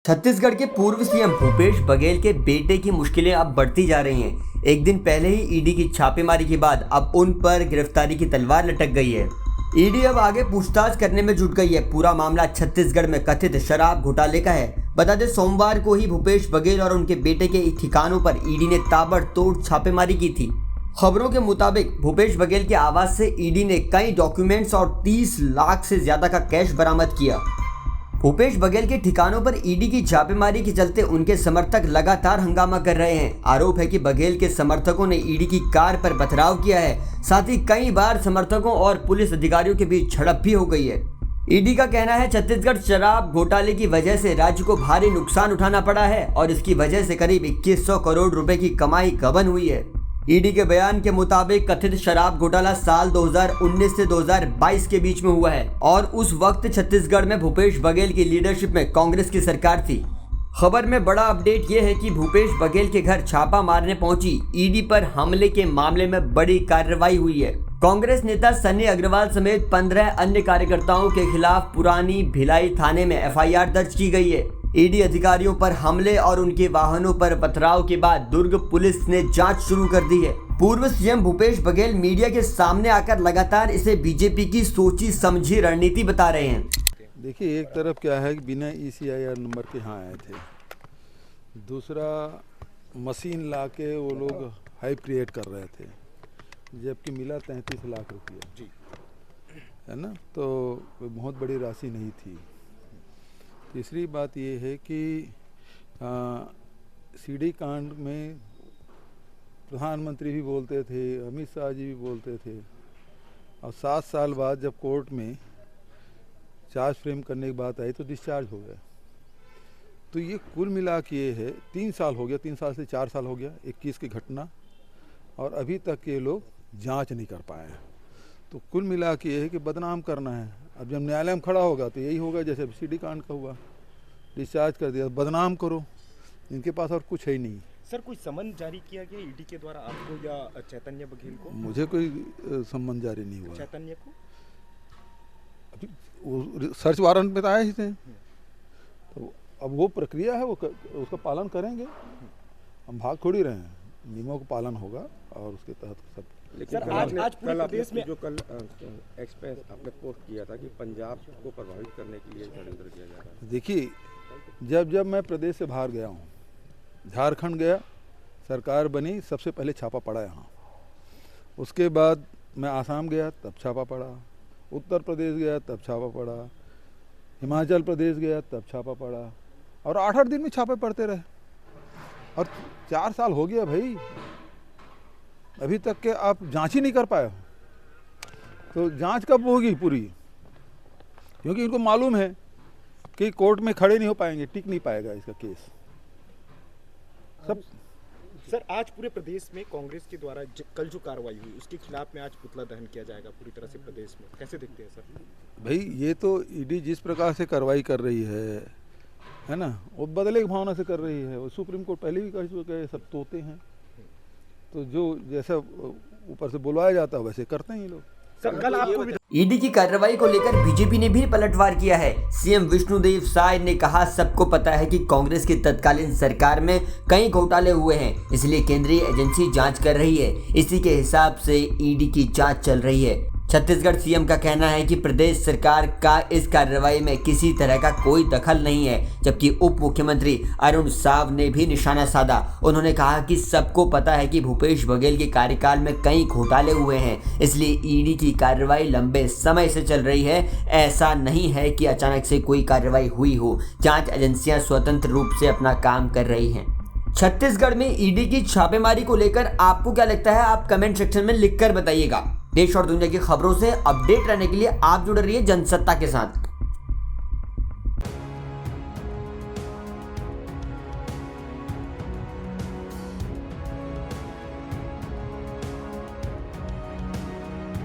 छत्तीसगढ़ के पूर्व सीएम भूपेश बघेल के बेटे की मुश्किलें अब बढ़ती जा रही हैं। एक दिन पहले ही ईडी की छापेमारी के बाद अब उन पर गिरफ्तारी की तलवार लटक गई है। ईडी अब आगे पूछताछ करने में जुट गई है। पूरा मामला छत्तीसगढ़ में कथित शराब घोटाले का है। बता दें, सोमवार को ही भूपेश बघेल और उनके बेटे के ठिकानों पर ईडी ने ताबड़तोड़ छापेमारी की थी। खबरों के मुताबिक भूपेश बघेल के आवास से ईडी ने कई डॉक्यूमेंट्स और 30 लाख से ज्यादा का कैश बरामद किया। भूपेश बघेल के ठिकानों पर ईडी की छापेमारी के चलते उनके समर्थक लगातार हंगामा कर रहे हैं। आरोप है कि बघेल के समर्थकों ने ईडी की कार पर पथराव किया है। साथ ही कई बार समर्थकों और पुलिस अधिकारियों के बीच झड़प भी हो गई है। ईडी का कहना है छत्तीसगढ़ शराब घोटाले की वजह से राज्य को भारी नुकसान उठाना पड़ा है और इसकी वजह से करीब 2100 करोड़ रुपए की कमाई गबन हुई है। ईडी के बयान के मुताबिक कथित शराब घोटाला साल 2019 से 2022 के बीच में हुआ है और उस वक्त छत्तीसगढ़ में भूपेश बघेल की लीडरशिप में कांग्रेस की सरकार थी। खबर में बड़ा अपडेट ये है कि भूपेश बघेल के घर छापा मारने पहुंची ईडी पर हमले के मामले में बड़ी कार्रवाई हुई है। कांग्रेस नेता सनी अग्रवाल समेत 15 अन्य कार्यकर्ताओं के खिलाफ पुरानी भिलाई थाने में एफआईआर दर्ज की गई है। ईडी अधिकारियों पर हमले और उनके वाहनों पर पथराव के बाद दुर्ग पुलिस ने जांच शुरू कर दी है। पूर्व सीएम भूपेश बघेल मीडिया के सामने आकर लगातार इसे बीजेपी की सोची समझी रणनीति बता रहे हैं। देखिए, एक तरफ क्या है कि बिना ECIR नंबर के यहाँ आए थे, दूसरा मशीन ला के वो लोग हाइप क्रिएट कर रहे थे, जबकि मिला 33 लाख रुपया जी, है ना। तो बहुत बड़ी राशि नहीं थी। तीसरी बात ये है कि सीडी कांड में प्रधानमंत्री भी बोलते थे, अमित शाह जी भी बोलते थे, और 7 साल बाद जब कोर्ट में चार्ज फ्रेम करने की बात आई तो डिस्चार्ज हो गया। तो ये कुल मिला के ये है 3 साल हो गया, 3 साल से 4 साल हो गया 21 की घटना, और अभी तक ये लोग जांच नहीं कर पाए हैं। तो कुल मिला के ये है कि बदनाम करना है। अब जब न्यायालय में खड़ा होगा तो यही होगा जैसे सीडी कांड का हुआ, डिस्चार्ज कर दिया, बदनाम करो। इनके पास और कुछ है ही नहीं। सर, कोई समन जारी किया गया ईडी के द्वारा आपको या चैतन्य बघेल को? मुझे कोई सम्मन जारी नहीं हुआ। चैतन्य को अभी वो सर्च वारंट में तो आए ही थे, तो अब वो प्रक्रिया है, वो उसका पालन करेंगे। हम भाग थोड़ी रहे हैं, नियमों का पालन होगा और उसके तहत सब। लेकिन सर, आज पूरे प्रदेश में जो कल एक्सप्रेस आपने पोस्ट किया था कि पंजाब को प्रभावित करने के लिए षड्यंत्र किया जा रहा है। देखिए, जब मैं प्रदेश से बाहर गया हूँ, झारखंड गया, सरकार बनी, सबसे पहले छापा पड़ा यहाँ। उसके बाद मैं आसाम गया, तब छापा पड़ा। उत्तर प्रदेश गया, तब छापा पड़ा। हिमाचल प्रदेश गया, तब छापा पड़ा। और 8-8 दिन में छापे पड़ते रहे, और 4 साल हो गया भाई, अभी तक के आप जांच ही नहीं कर पाए हो। तो जांच कब होगी पूरी? क्योंकि इनको मालूम है कि कोर्ट में खड़े नहीं हो पाएंगे, टिक नहीं पाएगा इसका केस सब। सर, आज पूरे प्रदेश में कांग्रेस के द्वारा कल जो कार्रवाई हुई उसके खिलाफ में आज पुतला दहन किया जाएगा पूरी तरह से प्रदेश में, कैसे देखते हैं सर? भाई, ये तो ईडी जिस प्रकार से कार्रवाई कर रही है ना, वो बदले की भावना से कर रही है। वो सुप्रीम कोर्ट पहले भी कह चुके हैं, सब तोते हैं, तो जो जैसा ऊपर से बुलवाया जाता है वैसे करते हैं ये लोग। सर, कल आपको ईडी की कार्रवाई को लेकर बीजेपी ने भी पलटवार किया है। सीएम विष्णुदेव साय ने कहा, सबको पता है कि कांग्रेस की तत्कालीन सरकार में कई घोटाले हुए हैं, इसलिए केंद्रीय एजेंसी जांच कर रही है। इसी के हिसाब से ईडी की जांच चल रही है। छत्तीसगढ़ सीएम का कहना है कि प्रदेश सरकार का इस कार्रवाई में किसी तरह का कोई दखल नहीं है, जबकि उप मुख्यमंत्री अरुण साव ने भी निशाना साधा। उन्होंने कहा कि सबको पता है कि भूपेश बघेल के कार्यकाल में कई घोटाले हुए हैं, इसलिए ईडी की कार्रवाई लंबे समय से चल रही है। ऐसा नहीं है कि अचानक से कोई कार्रवाई हुई हो। जांच एजेंसियां स्वतंत्र रूप से अपना काम कर रही हैं। छत्तीसगढ़ में ईडी की छापेमारी को लेकर आपको क्या लगता है? आप कमेंट सेक्शन में लिखकर बताइएगा। देश और दुनिया की खबरों से अपडेट रहने के लिए आप जुड़े रहिए जनसत्ता के साथ।